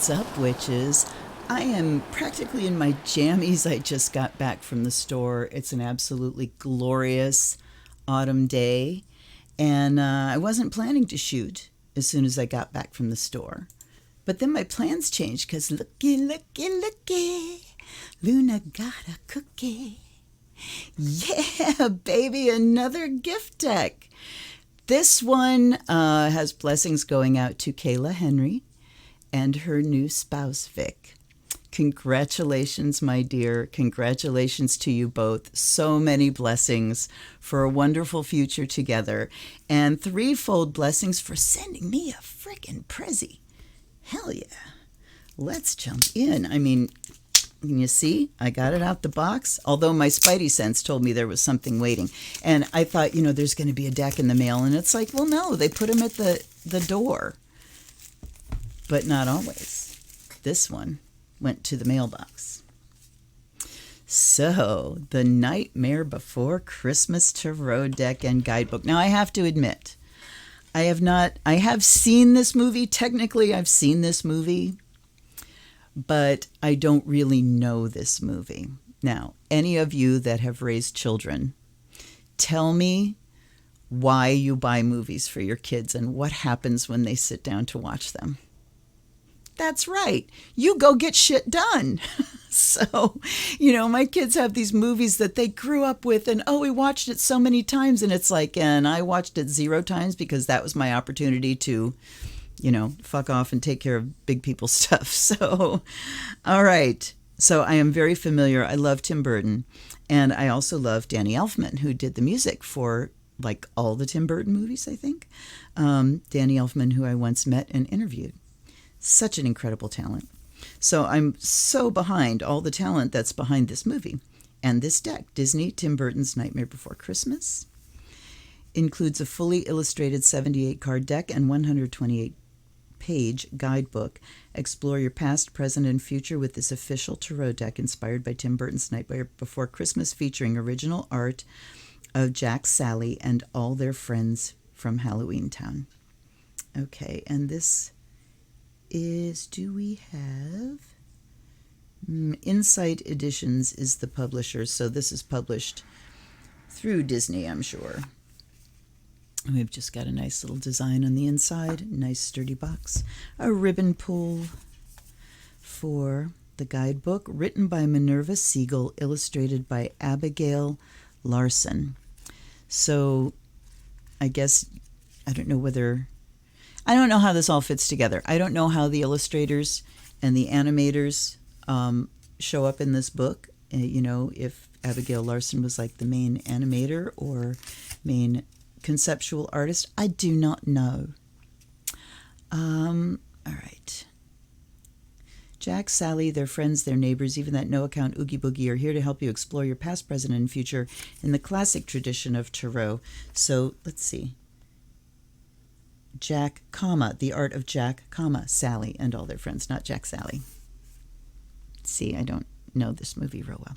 What's up, witches? I am practically in my jammies. I just got back from the store. It's an absolutely glorious autumn day, and I wasn't planning to shoot as soon as I got back from the store. But then my plans changed because looky, Luna got a cookie. Yeah, baby, another gift deck. This one has blessings going out to Kayla Henry and her new spouse, Vik. Congratulations, my dear. Congratulations to you both. So many blessings for a wonderful future together. And threefold blessings for sending me a frickin' prezi. Hell yeah. Let's jump in. I mean, you see, I got it out the box, although my spidey sense told me there was something waiting. And I thought, there's going to be a deck in the mail. And it's like, well, no, they put them at the door. But not always. This one went to the mailbox. So, the Nightmare Before Christmas Tarot deck and guidebook. Now, I have to admit, I have seen this movie. Technically, I've seen this movie, but I don't really know this movie. Now, any of you that have raised children, tell me why you buy movies for your kids and what happens when they sit down to watch them. That's right. You go get shit done. So, my kids have these movies that they grew up with and, we watched it so many times. And it's like, and I watched it 0 times because that was my opportunity to, fuck off and take care of big people stuff. So, all right. So I am very familiar. I love Tim Burton. And I also love Danny Elfman, who did the music for like all the Tim Burton movies, I think. Danny Elfman, who I once met and interviewed. Such an incredible talent. So I'm so behind all the talent that's behind this movie. And this deck, Disney Tim Burton's Nightmare Before Christmas, includes a fully illustrated 78-card deck and 128-page guidebook. Explore your past, present, and future with this official tarot deck inspired by Tim Burton's Nightmare Before Christmas, featuring original art of Jack, Sally, and all their friends from Halloween Town. Okay, and this do we have Insight Editions is the publisher, so this is published through Disney, I'm sure. We've just got a nice little design on the inside, nice sturdy box, a ribbon pull for the guidebook, written by Minerva Siegel, illustrated by Abigail Larson. So I guess, I don't know how this all fits together. I don't know how the illustrators and the animators show up in this book. If Abigail Larson was like the main animator or main conceptual artist. I do not know. All right. Jack, Sally, their friends, their neighbors, even that no-account Oogie Boogie are here to help you explore your past, present, and future in the classic tradition of tarot. So let's see. Jack, the art of Jack, Sally, and all their friends, not Jack, Sally. See, I don't know this movie real well.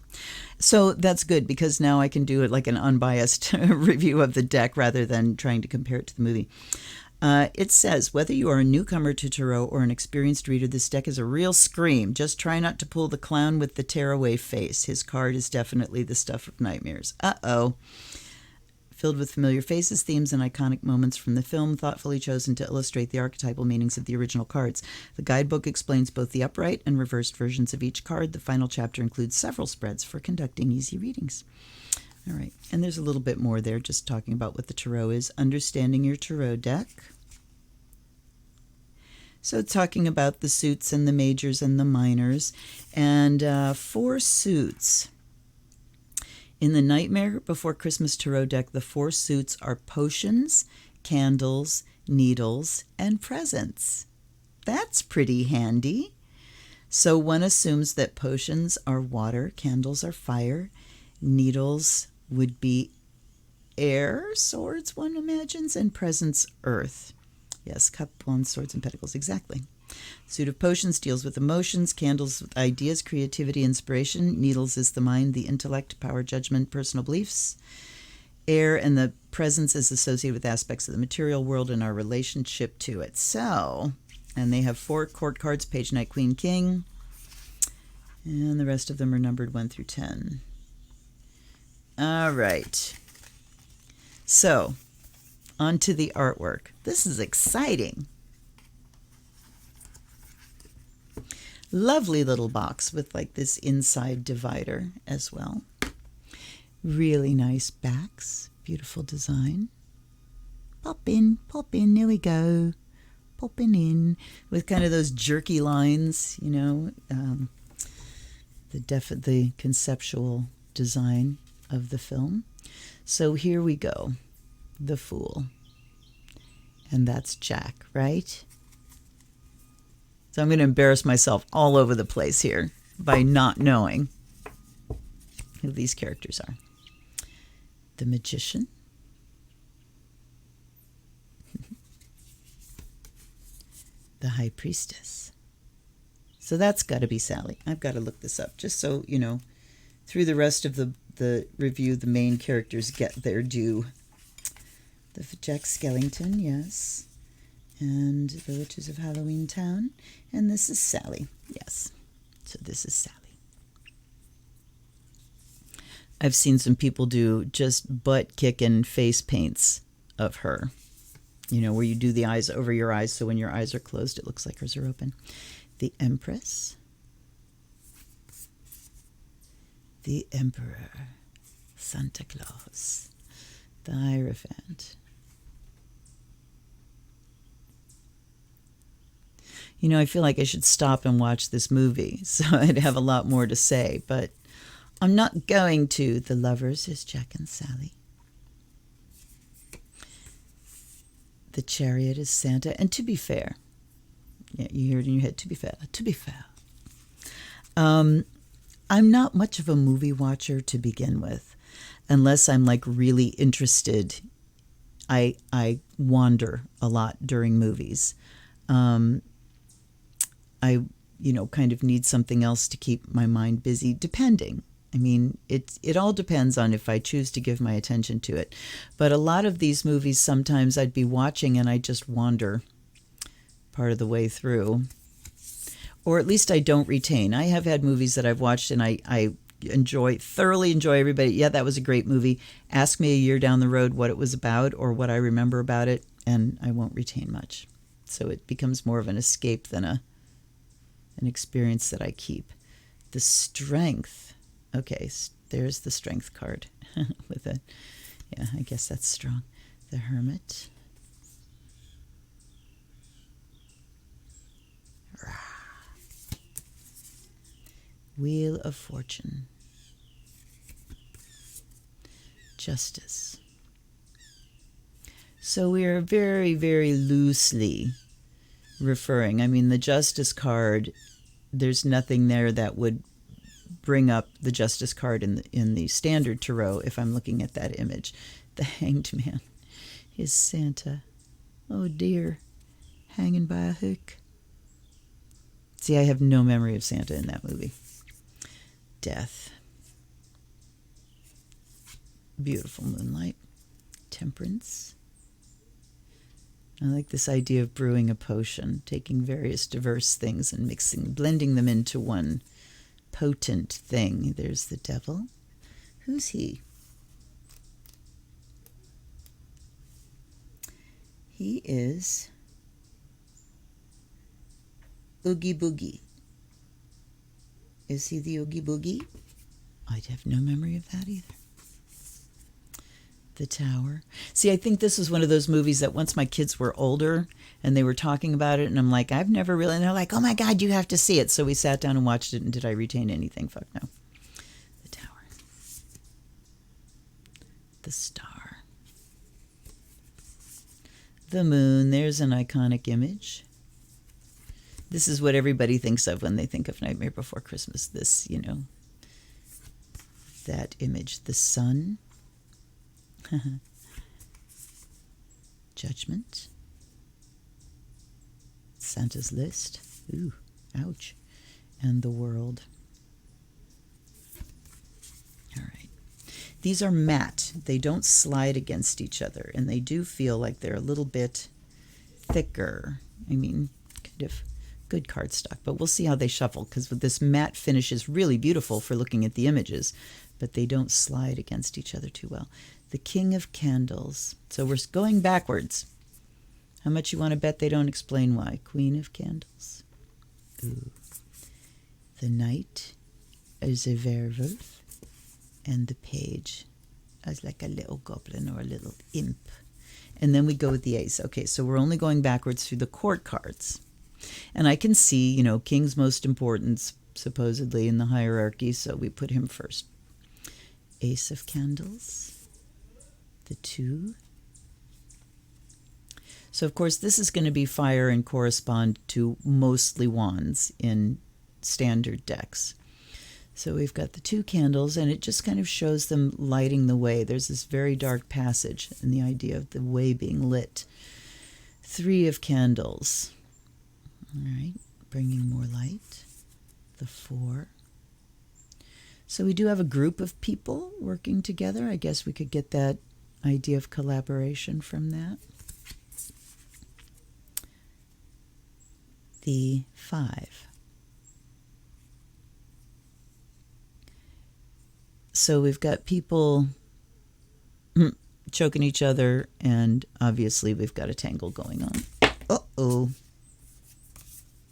So that's good because now I can do it like an unbiased review of the deck rather than trying to compare it to the movie. It says, whether you are a newcomer to tarot or an experienced reader, this deck is a real scream. Just try not to pull the clown with the tearaway face. His card is definitely the stuff of nightmares. Uh-oh. Filled with familiar faces, themes, and iconic moments from the film, thoughtfully chosen to illustrate the archetypal meanings of the original cards. The guidebook explains both the upright and reversed versions of each card. The final chapter includes several spreads for conducting easy readings. All right, and there's a little bit more there, just talking about what the tarot is. Understanding your tarot deck. So talking about the suits and the majors and the minors. And 4 suits. In the Nightmare Before Christmas Tarot deck, the 4 suits are potions, candles, needles, and presents. That's pretty handy. So one assumes that potions are water, candles are fire, needles would be air, swords one imagines, and presents earth. Yes, cup, wands, swords, and pentacles, exactly. Suit of potions deals with emotions, candles with ideas, creativity, inspiration. Needles is the mind, the intellect, power, judgment, personal beliefs. Air and the presence is associated with aspects of the material world and our relationship to it. So And they have 4 court cards, page, knight, queen, king. And the rest of them are numbered 1 through 10. All right. So, on to the artwork. This is exciting. Lovely little box with like this inside divider as well. Really nice backs. Beautiful design. Pop in, there we go. Popping in with kind of those jerky lines, you know, the conceptual design of the film. So here we go. The Fool. And that's Jack, right? So I'm going to embarrass myself all over the place here by not knowing who these characters are. The Magician. The High Priestess. So that's got to be Sally. I've got to look this up just so, you know, through the rest of the review, the main characters get their due. The Jack Skellington, yes. And the Witches of Halloween Town. And this is Sally. Yes. So this is Sally. I've seen some people do just butt-kicking face paints of her. You know, where you do the eyes over your eyes, so when your eyes are closed, it looks like hers are open. The Empress. The Emperor. Santa Claus. The Hierophant. You know, I feel like I should stop and watch this movie, so I'd have a lot more to say, but I'm not going to. The Lovers is Jack and Sally. The Chariot is Santa. And to be fair, yeah, you hear it in your head, to be fair. I'm not much of a movie watcher to begin with, unless I'm like really interested. I wander a lot during movies. I, you know, kind of need something else to keep my mind busy, depending. I mean, it all depends on if I choose to give my attention to it. But a lot of these movies, sometimes I'd be watching and I just wander part of the way through. Or at least I don't retain. I have had movies that I've watched and I thoroughly enjoy everybody. Yeah, that was a great movie. Ask me a year down the road what it was about or what I remember about it, and I won't retain much. So it becomes more of an escape than an experience that I keep. The Strength. Okay, there's the Strength card with it. Yeah, I guess that's strong. The Hermit. Wheel of Fortune. Justice. So we are very, very loosely referring. I mean, the Justice card, there's nothing there that would bring up the Justice card in the standard tarot if I'm looking at that image. The Hanged Man is Santa. Oh dear, hanging by a hook. See, I have no memory of Santa in that movie. Death. Beautiful moonlight. Temperance. I like this idea of brewing a potion, taking various diverse things and blending them into one potent thing. There's the Devil. Who's he? He is Oogie Boogie. Is he the Oogie Boogie? I'd have no memory of that either. The Tower. See, I think this was one of those movies that once my kids were older and they were talking about it, and I'm like, I've never really, and they're like, oh my God, you have to see it. So we sat down and watched it, and did I retain anything? Fuck no. The Tower. The Star. The Moon. There's an iconic image. This is what everybody thinks of when they think of Nightmare Before Christmas. This, you know, that image. The Sun. Judgment. Santa's List. Ooh, ouch. And the World. All right. These are matte. They don't slide against each other, and they do feel like they're a little bit thicker. I mean, kind of good cardstock. But we'll see how they shuffle, because this matte finish is really beautiful for looking at the images, but they don't slide against each other too well. The King of Candles. So we're going backwards. How much you want to bet they don't explain why? Queen of Candles. Ooh. The Knight is a werewolf, and the Page is like a little goblin or a little imp. And then we go with the Ace. Okay, so we're only going backwards through the court cards. And I can see, you know, King's most importance, supposedly, in the hierarchy, so we put him first. Ace of Candles, the 2. So, of course, this is going to be fire and correspond to mostly wands in standard decks. So we've got the 2 candles, and it just kind of shows them lighting the way. There's this very dark passage and the idea of the way being lit. 3 of Candles. All right, bringing more light. The 4. So we do have a group of people working together. I guess we could get that idea of collaboration from that. The 5. So we've got people choking each other, and obviously we've got a tangle going on. Uh-oh.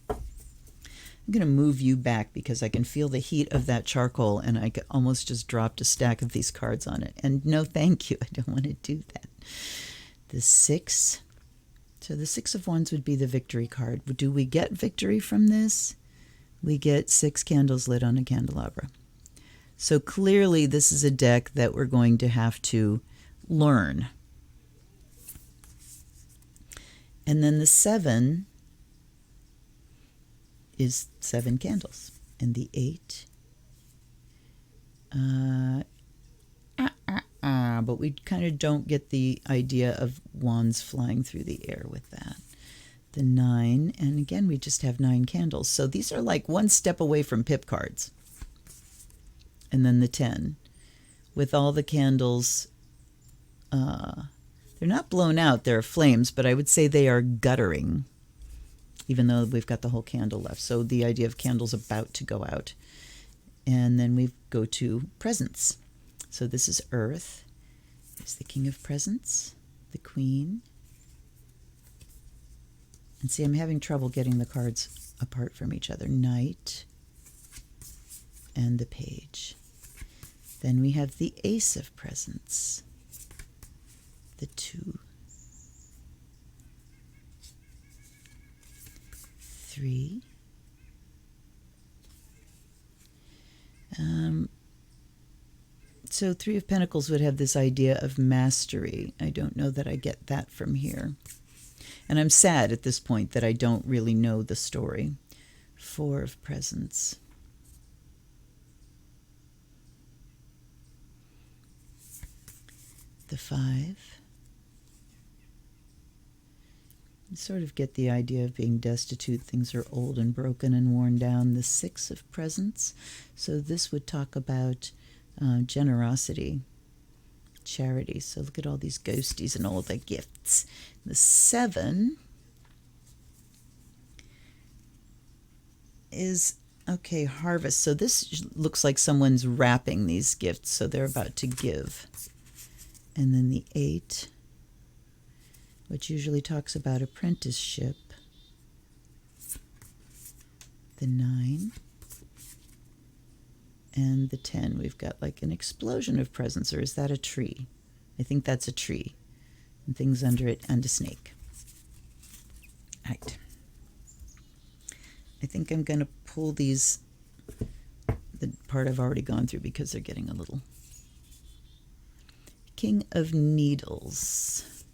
I'm going to move you back because I can feel the heat of that charcoal, and I almost just dropped a stack of these cards on it. And no, thank you. I don't want to do that. The 6. So the 6 of Wands would be the victory card. Do we get victory from this? We get 6 candles lit on a candelabra. So clearly this is a deck that we're going to have to learn. And then the 7 is 7 candles. And the 8, but we kind of don't get the idea of wands flying through the air with that. The 9, and again, we just have 9 candles. So these are like one step away from pip cards. And then the 10, with all the candles, they're not blown out, they're flames, but I would say they are guttering, even though we've got the whole candle left. So the idea of candles about to go out. And then we go to presents. So this is Earth. There's the King of Presents, the Queen. And see, I'm having trouble getting the cards apart from each other. Knight and the Page. Then we have the Ace of Presents, the 2, 3, so 3 of Pentacles would have this idea of mastery. I don't know that I get that from here. And I'm sad at this point that I don't really know the story. 4 of Presents. The 5. You sort of get the idea of being destitute. Things are old and broken and worn down. The 6 of Presents. So this would talk about generosity, charity. So look at all these ghosties and all the gifts. The 7 is, okay, harvest. So this looks like someone's wrapping these gifts, so they're about to give. And then the 8, which usually talks about apprenticeship. The 9. And the 10, we've got like an explosion of presents, or is that a tree? I think that's a tree. And things under it, and a snake. Right. I think I'm going to pull these, the part I've already gone through, because they're getting a little. King of Needles.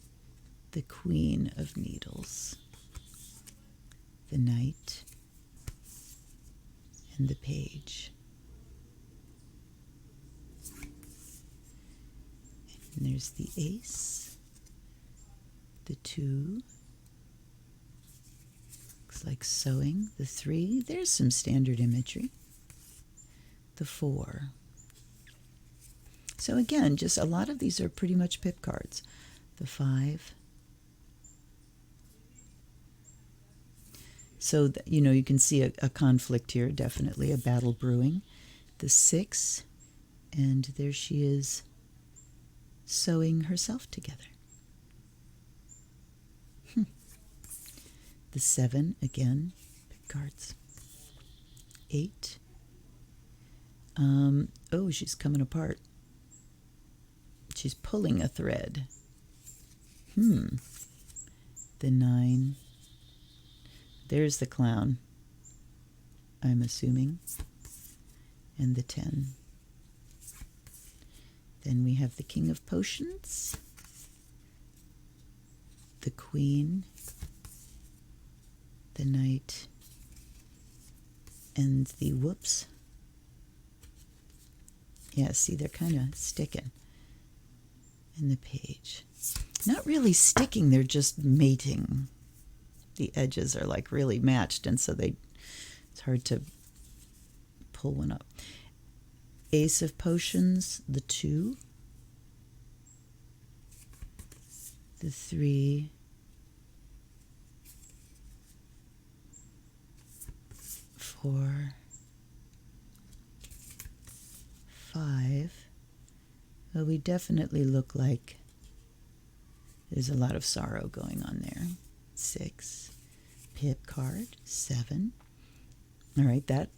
The Queen of Needles. The Knight. And the Page. And there's the Ace, the 2, looks like sewing, the 3, there's some standard imagery, the 4. So again, just a lot of these are pretty much pip cards. The 5, So, you can see a conflict here, definitely a battle brewing. The 6, and there she is sewing herself together. The 7, again, big cards. 8. Oh, she's coming apart. She's pulling a thread. The 9. There's the clown, I'm assuming. And the 10. Then we have the King of Potions, the Queen, the Knight, and the whoops. Yeah, see, they're kind of sticking. And the Page. Not really sticking, they're just mating. The edges are like really matched, and so it's hard to pull one up. Ace of Potions, the 2, the 3, 4, 5. Well, we definitely look like there's a lot of sorrow going on there. 6, Pip card, 7. All right, that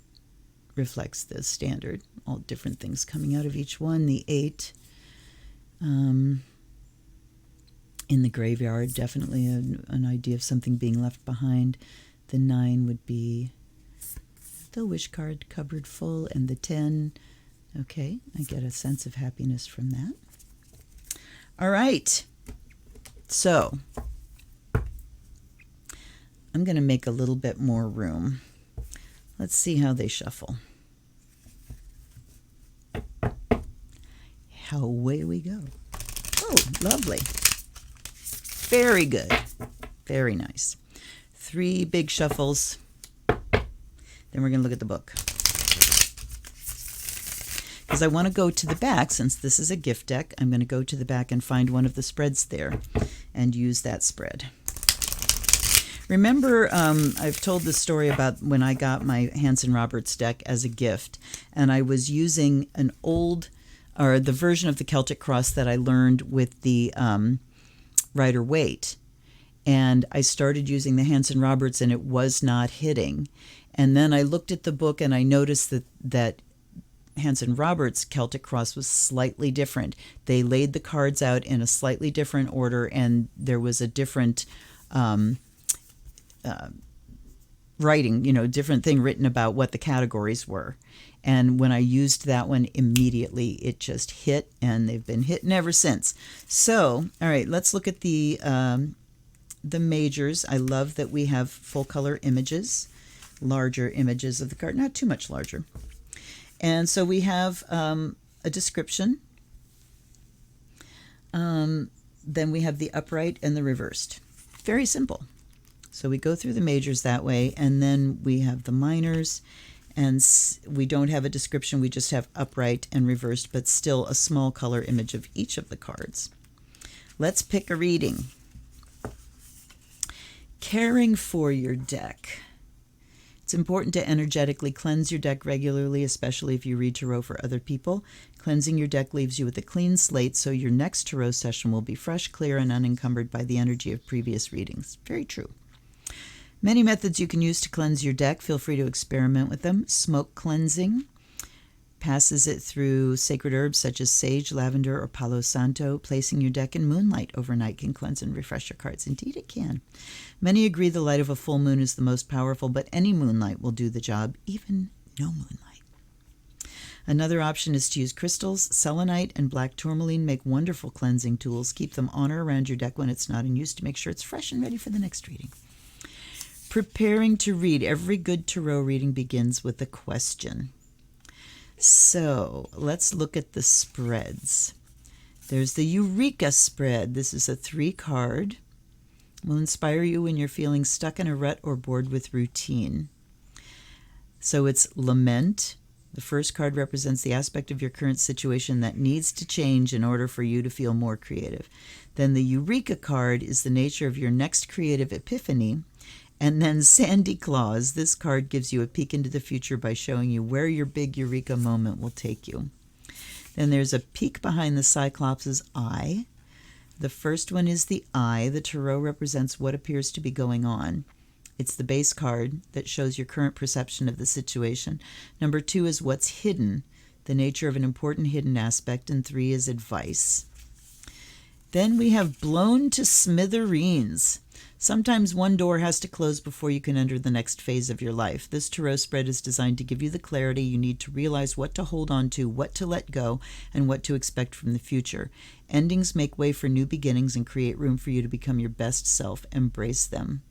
reflects the standard, all different things coming out of each one. The 8 in the graveyard, definitely an idea of something being left behind. The 9 would be the wish card cupboard full, and the 10, okay, I get a sense of happiness from that. All right, so I'm going to make a little bit more room. Let's see how they shuffle. Away we go. Oh, lovely. Very good. Very nice. 3 big shuffles. Then we're going to look at the book. Because I want to go to the back, since this is a gift deck, I'm going to go to the back and find one of the spreads there and use that spread. Remember, I've told the story about when I got my Hanson Roberts deck as a gift, and I was using an old, or the version of the Celtic Cross that I learned with the Rider-Waite. And I started using the Hanson Roberts, and it was not hitting. And then I looked at the book, and I noticed that Hanson Roberts' Celtic Cross was slightly different. They laid the cards out in a slightly different order, and there was a different writing, different thing written about what the categories were. And when I used that one, immediately it just hit, and they've been hitting ever since. So, all right, let's look at the majors. I love that we have full color images, larger images of the card, not too much larger. And so we have a description. Then we have the upright and the reversed. Very simple. So we go through the majors that way, and then we have the minors, and we don't have a description, we just have upright and reversed, but still a small color image of each of the cards. Let's pick a reading. Caring for your deck. It's important to energetically cleanse your deck regularly, especially if you read tarot for other people. Cleansing your deck leaves you with a clean slate, so your next tarot session will be fresh, clear, and unencumbered by the energy of previous readings. Very true. Many methods you can use to cleanse your deck. Feel free to experiment with them. Smoke cleansing passes it through sacred herbs such as sage, lavender, or palo santo. Placing your deck in moonlight overnight can cleanse and refresh your cards. Indeed, it can. Many agree the light of a full moon is the most powerful, but any moonlight will do the job, even no moonlight. Another option is to use crystals. Selenite and black tourmaline make wonderful cleansing tools. Keep them on or around your deck when it's not in use to make sure it's fresh and ready for the next reading. Preparing to read. Every good tarot reading begins with a question. So let's look at the spreads. There's the Eureka spread. This is a 3-card. Will inspire you when you're feeling stuck in a rut or bored with routine. So it's lament. The first card represents the aspect of your current situation that needs to change in order for you to feel more creative. Then the Eureka card is the nature of your next creative epiphany. And then Sandy Claus. This card gives you a peek into the future by showing you where your big eureka moment will take you. Then there's a peek behind the Cyclops' eye. The first one is the eye. The tarot represents what appears to be going on. It's the base card that shows your current perception of the situation. Number 2 is what's hidden, the nature of an important hidden aspect, and 3 is advice. Then we have blown to smithereens. Sometimes one door has to close before you can enter the next phase of your life. This tarot spread is designed to give you the clarity you need to realize what to hold on to, what to let go, and what to expect from the future. Endings make way for new beginnings and create room for you to become your best self. Embrace them.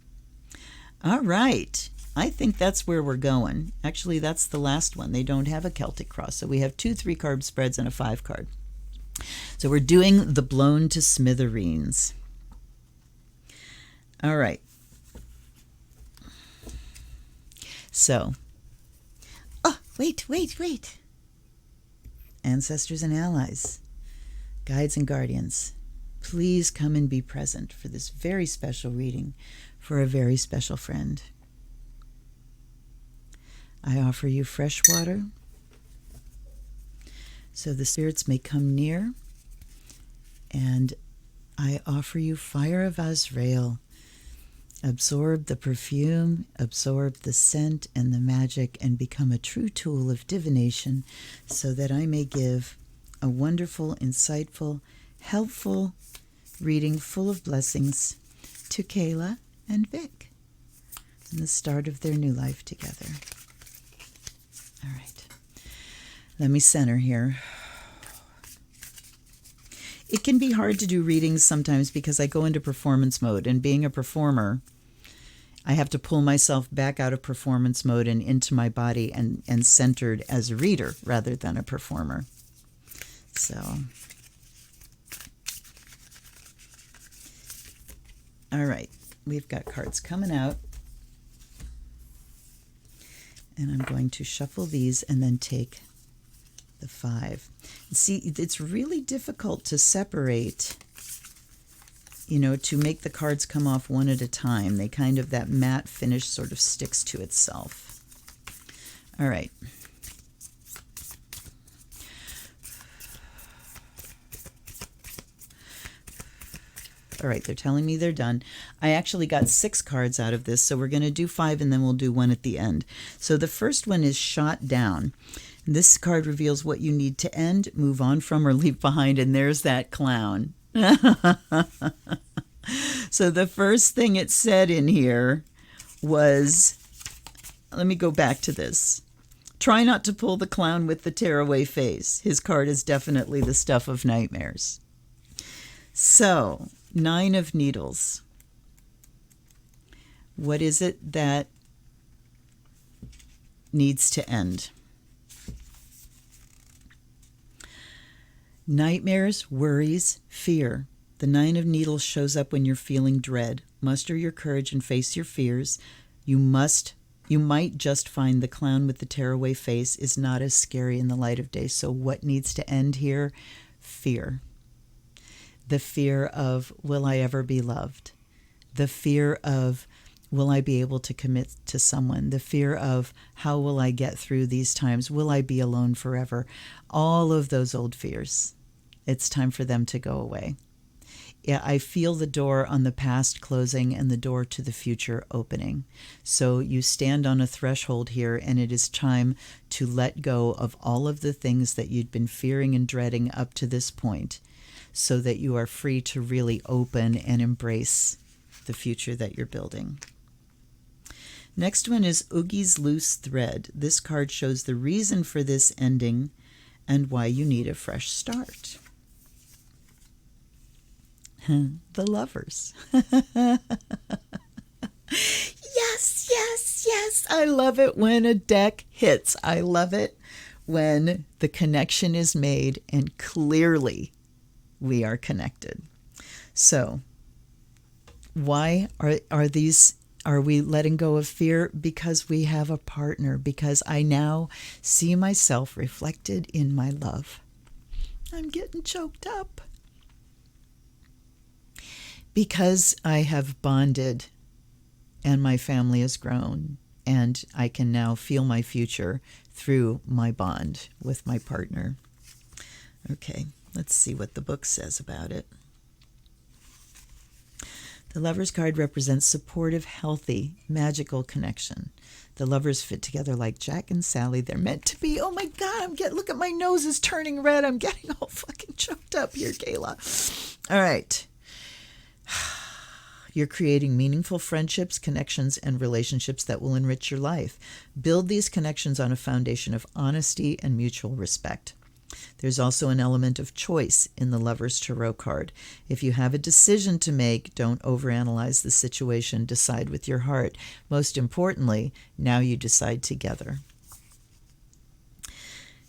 All right. I think that's where we're going. Actually, that's the last one. They don't have a Celtic cross. So we have 2 3-card spreads and a 5-card. So we're doing the blown to smithereens. All right. So, wait. Ancestors and allies, guides and guardians, please come and be present for this very special reading for a very special friend. I offer you fresh water so the spirits may come near, and I offer you fire of Azrael. Absorb the perfume, absorb the scent and the magic, and become a true tool of divination so that I may give a wonderful, insightful, helpful reading full of blessings to Kayla and Vik and the start of their new life together. All right. Let me center here. It can be hard to do readings sometimes because I go into performance mode, and being a performer, I have to pull myself back out of performance mode and into my body and centered as a reader rather than a performer. So, all right, we've got cards coming out, and I'm going to shuffle these and then take the 5. See, it's really difficult to separate, to make the cards come off one at a time. They kind of, that matte finish sort of sticks to itself. All right. All right, they're telling me they're done. I actually got 6 cards out of this, so we're going to do 5 and then we'll do 1 at the end. So the first one is Shot Down. This card reveals what you need to end, move on from, or leave behind, and there's that clown. So the first thing it said in here was, let me go back to this. Try not to pull the clown with the tearaway face. His card is definitely the stuff of nightmares. So, 9 of Needles. What is it that needs to end? Nightmares, worries, fear. The 9 of Needles shows up when you're feeling dread. Muster your courage and face your fears. You might just find the clown with the tearaway face is not as scary in the light of day. So what needs to end here? Fear. The fear of, will I ever be loved? The fear of, will I be able to commit to someone? The fear of, how will I get through these times? Will I be alone forever? All of those old fears. It's time for them to go away. Yeah, I feel the door on the past closing and the door to the future opening. So you stand on a threshold here, and it is time to let go of all of the things that you'd been fearing and dreading up to this point, so that you are free to really open and embrace the future that you're building. Next one is Oogie's Loose Thread. This card shows the reason for this ending and why you need a fresh start. The Lovers. Yes. I love it when a deck hits. I love it when the connection is made and clearly we are connected. So, why are we letting go of fear? Because we have a partner. Because I now see myself reflected in my love. I'm getting choked up. Because I have bonded and my family has grown, and I can now feel my future through my bond with my partner. Okay, let's see what the book says about it. The Lover's card represents supportive, healthy, magical connection. The lovers fit together like Jack and Sally. They're meant to be. Oh my God, look at my nose is turning red. I'm getting all fucking choked up here, Kayla. All right. You're creating meaningful friendships, connections, and relationships that will enrich your life. Build these connections on a foundation of honesty and mutual respect. There's also an element of choice in the Lover's Tarot card. If you have a decision to make, don't overanalyze the situation. Decide with your heart. Most importantly, now you decide together.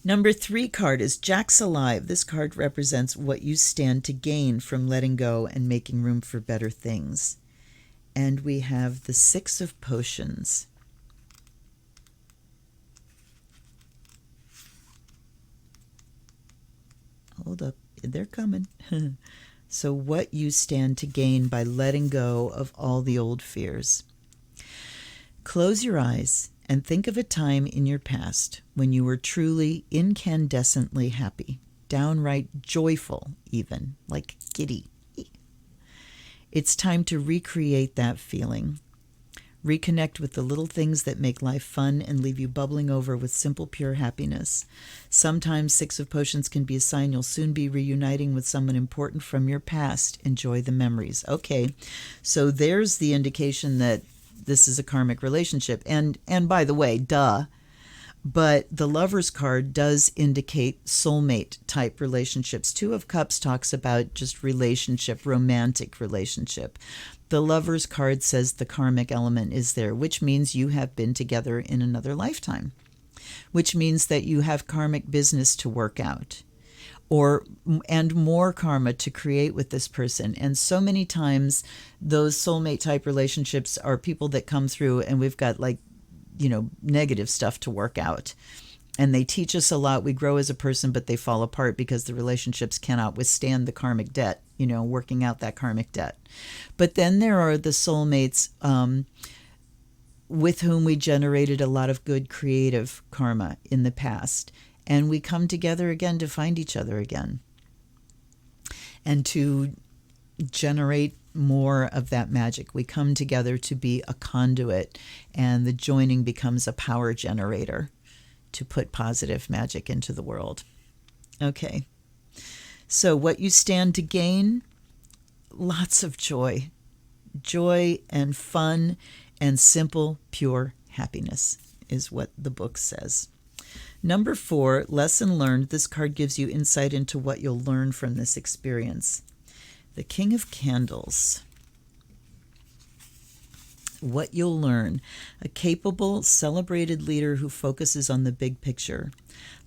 Number 3 card is Jack's Alive. This card represents what you stand to gain from letting go and making room for better things. And we have the 6 of Potions. Hold up, they're coming. So what you stand to gain by letting go of all the old fears. Close your eyes and think of a time in your past when you were truly incandescently happy, downright joyful even, like giddy. It's time to recreate that feeling. Reconnect with the little things that make life fun and leave you bubbling over with simple, pure happiness. Sometimes 6 of Potions can be a sign you'll soon be reuniting with someone important from your past. Enjoy the memories. Okay, so there's the indication that this is a karmic relationship. And by the way, duh, but the Lover's card does indicate soulmate type relationships. 2 of Cups talks about just relationship, romantic relationship. The Lover's card says the karmic element is there, which means you have been together in another lifetime, which means that you have karmic business to work out, and more karma to create with this person. And so many times those soulmate type relationships are people that come through and we've got negative stuff to work out. And they teach us a lot. We grow as a person, but they fall apart because the relationships cannot withstand the karmic debt, working out that karmic debt. But then there are the soulmates with whom we generated a lot of good creative karma in the past. And we come together again to find each other again and to generate more of that magic. We come together to be a conduit, and the joining becomes a power generator to put positive magic into the world. Okay, so what you stand to gain? Lots of joy and fun and simple, pure happiness is what the book says. Number 4, lesson learned. This card gives you insight into what you'll learn from this experience. The King of Candles. What you'll learn. A capable, celebrated leader who focuses on the big picture.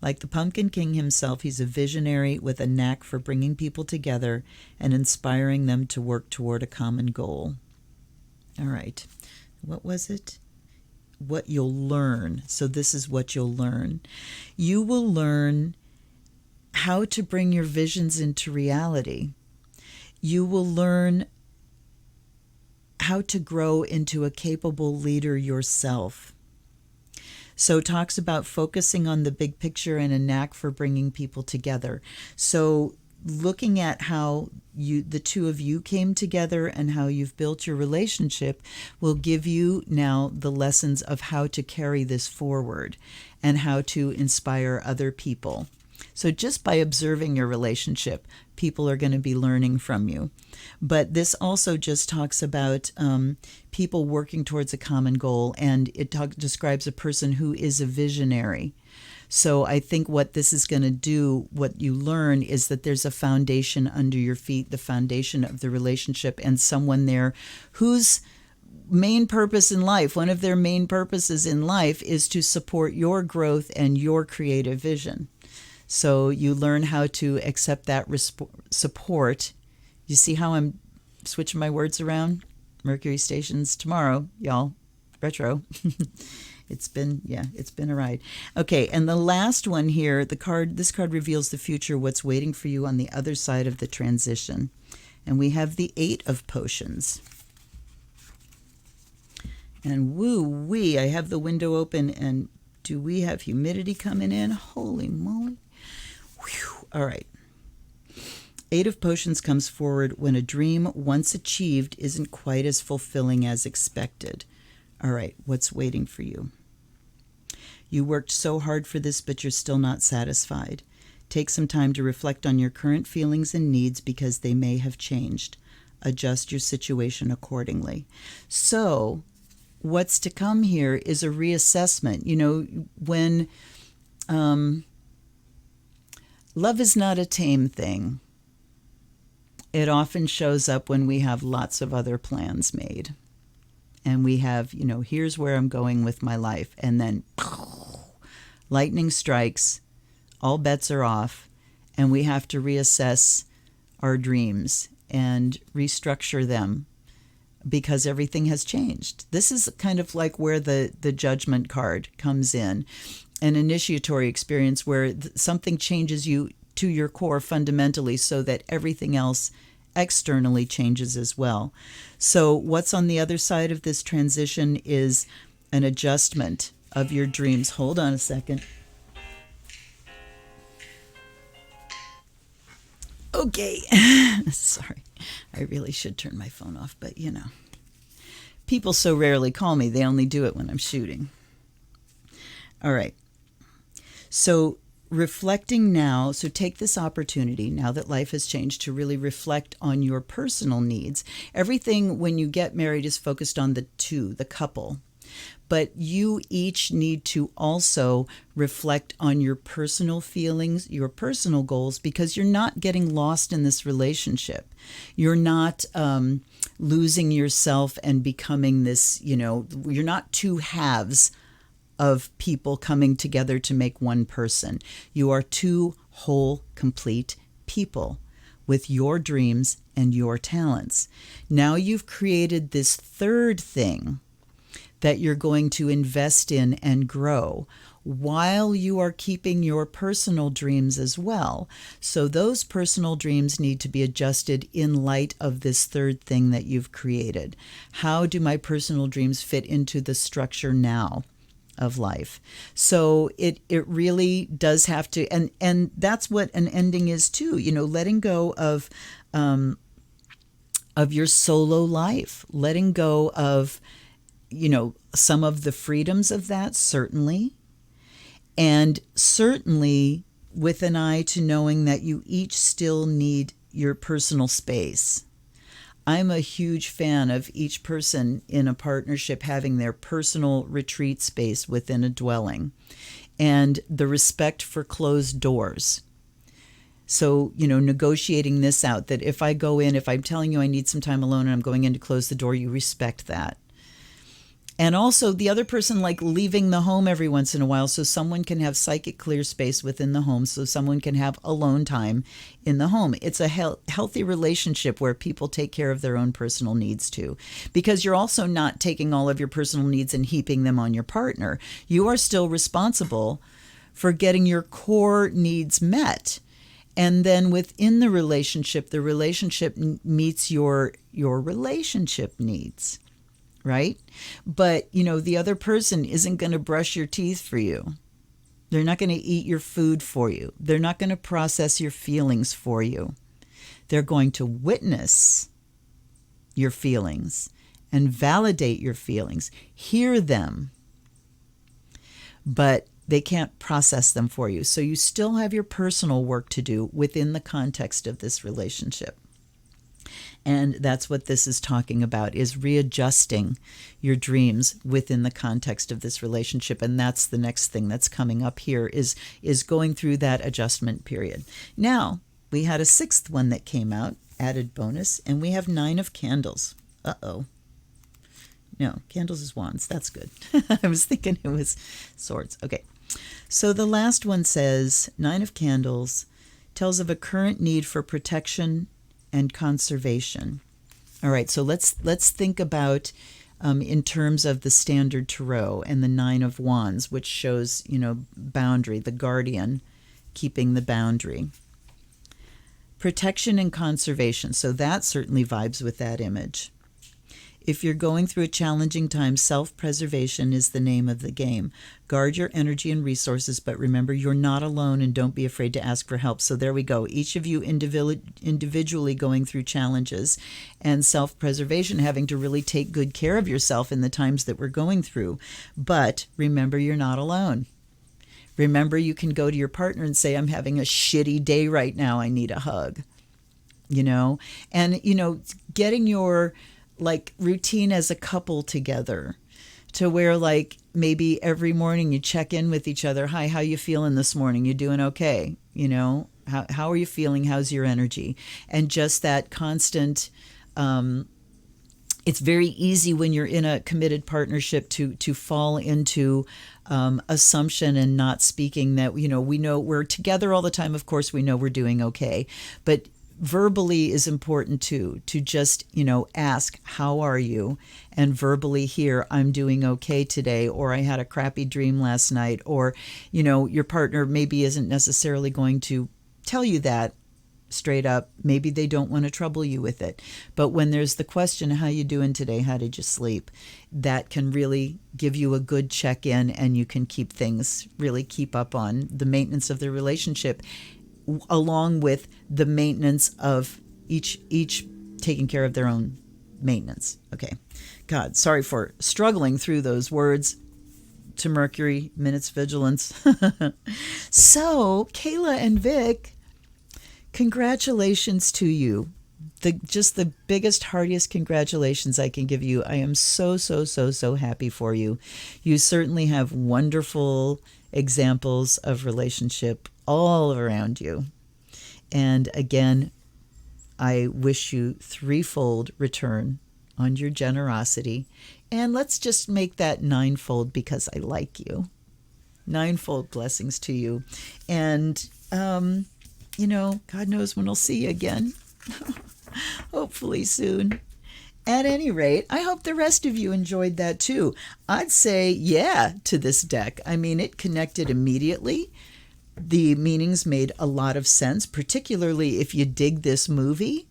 Like the Pumpkin King himself, he's a visionary with a knack for bringing people together and inspiring them to work toward a common goal. All right. What was it? What you'll learn. So this is what you'll learn. You will learn how to bring your visions into reality. You will learn how to grow into a capable leader yourself. So it talks about focusing on the big picture and a knack for bringing people together. So looking at how the two of you came together and how you've built your relationship will give you now the lessons of how to carry this forward and how to inspire other people. So just by observing your relationship, people are going to be learning from you. But this also just talks about people working towards a common goal, and it describes a person who is a visionary. So I think what this is going to do, what you learn, is that there's a foundation under your feet, the foundation of the relationship, and someone there whose main purpose in life, one of their main purposes in life, is to support your growth and your creative vision. So you learn how to accept that support. You see how I'm switching my words around? Mercury stations tomorrow, y'all. Retro. It's been a ride. Okay, and the last one here, this card reveals the future, what's waiting for you on the other side of the transition. And we have the 8 of Potions. And woo-wee, I have the window open, and do we have humidity coming in? Holy moly. Whew. All right. Eight of Potions comes forward when a dream once achieved isn't quite as fulfilling as expected. All right, what's waiting for you? You worked so hard for this, but you're still not satisfied. Take some time to reflect on your current feelings and needs because they may have changed. Adjust your situation accordingly. So, what's to come here is a reassessment. You know, when love is not a tame thing, it often shows up when we have lots of other plans made. And we have, you know, here's where I'm going with my life. And then lightning strikes, all bets are off, and we have to reassess our dreams and restructure them because everything has changed. This is kind of like where the judgment card comes in, an initiatory experience where something changes you to your core fundamentally so that everything else externally changes as well. So what's on the other side of this transition is an adjustment of your dreams. Hold on a second. Okay. Sorry. I really should turn my phone off, but you know. People so rarely call me. They only do it when I'm shooting. All right. So reflecting now, so take this opportunity, now that life has changed, to really reflect on your personal needs. Everything when you get married is focused on the two, the couple. But you each need to also reflect on your personal feelings, your personal goals, because you're not getting lost in this relationship. You're not losing yourself and becoming this, you know, you're not two halves of people coming together to make one person. You are two whole, complete people with your dreams and your talents. Now you've created this third thing that you're going to invest in and grow while you are keeping your personal dreams as well. So those personal dreams need to be adjusted in light of this third thing that you've created. How do my personal dreams fit into the structure now of life? So it really does have to, and that's what an ending is too, you know, letting go of your solo life, letting go of, you know, some of the freedoms of that, certainly, and certainly with an eye to knowing that you each still need your personal space. I'm a huge fan of each person in a partnership having their personal retreat space within a dwelling, and the respect for closed doors. So, you know, negotiating this out, that if I go in, if I'm telling you I need some time alone and I'm going in to close the door, you respect that. And also the other person, like leaving the home every once in a while so someone can have psychic clear space within the home, so someone can have alone time in the home. It's a healthy relationship where people take care of their own personal needs too, because you're also not taking all of your personal needs and heaping them on your partner. You are still responsible for getting your core needs met. And then within the relationship meets your relationship needs. Right? But, you know, the other person isn't going to brush your teeth for you. They're not going to eat your food for you. They're not going to process your feelings for you. They're going to witness your feelings and validate your feelings, hear them, but they can't process them for you. So you still have your personal work to do within the context of this relationship. And that's what this is talking about, is readjusting your dreams within the context of this relationship. And that's the next thing that's coming up here, is going through that adjustment period. Now, we had a sixth one that came out, added bonus, and we have 9 of Candles. Uh-oh. No, Candles is Wands. That's good. I was thinking it was Swords. Okay. So the last one says, 9 of Candles tells of a current need for protection and conservation. All right, so let's think about in terms of the standard tarot and the 9 of Wands, which shows, you know, boundary, the guardian keeping the boundary. Protection and conservation, so that certainly vibes with that image. If you're going through a challenging time, self-preservation is the name of the game. Guard your energy and resources, but remember you're not alone, and don't be afraid to ask for help. So there we go. Each of you individually going through challenges, and self-preservation, having to really take good care of yourself in the times that we're going through. But remember, you're not alone. Remember, you can go to your partner and say, I'm having a shitty day right now. I need a hug. And, getting your routine as a couple together, to where maybe every morning you check in with each other. Hi, how you feeling this morning? You doing okay? How are you feeling? How's your energy? And just that constant, it's very easy when you're in a committed partnership to fall into assumption and not speaking that, we know we're together all the time. Of course, we know we're doing okay. But verbally is important too, to just, ask, how are you? And verbally hear, I'm doing okay today, or I had a crappy dream last night, or, your partner maybe isn't necessarily going to tell you that straight up. Maybe they don't want to trouble you with it. But when there's the question, how you doing today? How did you sleep? That can really give you a good check-in, and you can keep up on the maintenance of the relationship, along with the maintenance of each taking care of their own maintenance. Okay. God, sorry for struggling through those words. To Mercury, minutes vigilance. So, Kayla and Vik, congratulations to you. The biggest, heartiest congratulations I can give you. I am so, so, so, so happy for you. You certainly have wonderful examples of relationship all around you. And again, I wish you threefold return on your generosity. And let's just make that ninefold, because I like you. Ninefold blessings to you. And, God knows when I'll see you again. Hopefully soon. At any rate, I hope the rest of you enjoyed that too. I'd say yeah to this deck. I mean, it connected immediately. The meanings made a lot of sense, particularly if you dig this movie.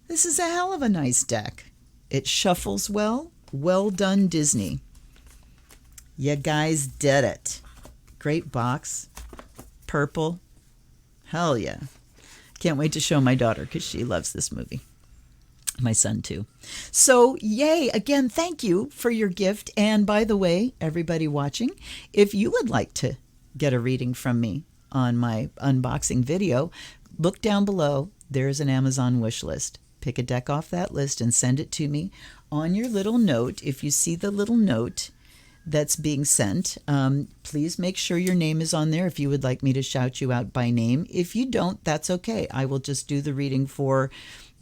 This is a hell of a nice deck. It shuffles well. Well done, Disney. You guys did it. Great box. Purple. Hell yeah. Can't wait to show my daughter, because she loves this movie. My son too. So yay. Again, thank you for your gift. And by the way, everybody watching, if you would like to get a reading from me on my unboxing video, look down below. There's an Amazon wish list. Pick a deck off that list and send it to me on your little note. If you see the little note that's being sent, please make sure your name is on there if you would like me to shout you out by name. If you don't, that's okay. I will just do the reading for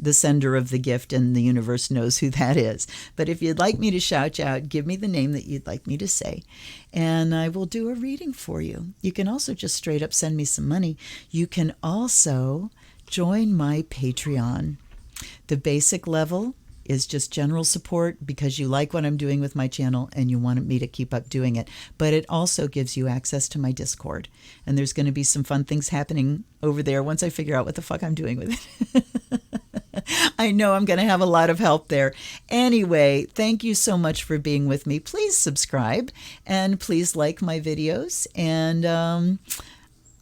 the sender of the gift, and the universe knows who that is. But if you'd like me to shout you out, give me the name that you'd like me to say, and I will do a reading for you. You can also just straight up send me some money. You can also join my Patreon. The basic level is just general support because you like what I'm doing with my channel and you wanted me to keep up doing it. But it also gives you access to my Discord. And there's going to be some fun things happening over there once I figure out what the fuck I'm doing with it. I know I'm going to have a lot of help there. Anyway, thank you so much for being with me. Please subscribe and please like my videos. And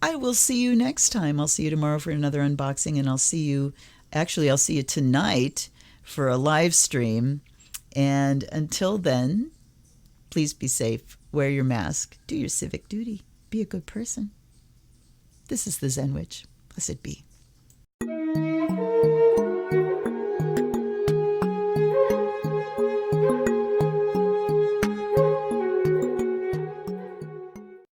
I will see you next time. I'll see you tomorrow for another unboxing, and I'll see you tonight for a live stream. And until then, please be safe. Wear your mask. Do your civic duty. Be a good person. This is the Zen Witch. Blessed be.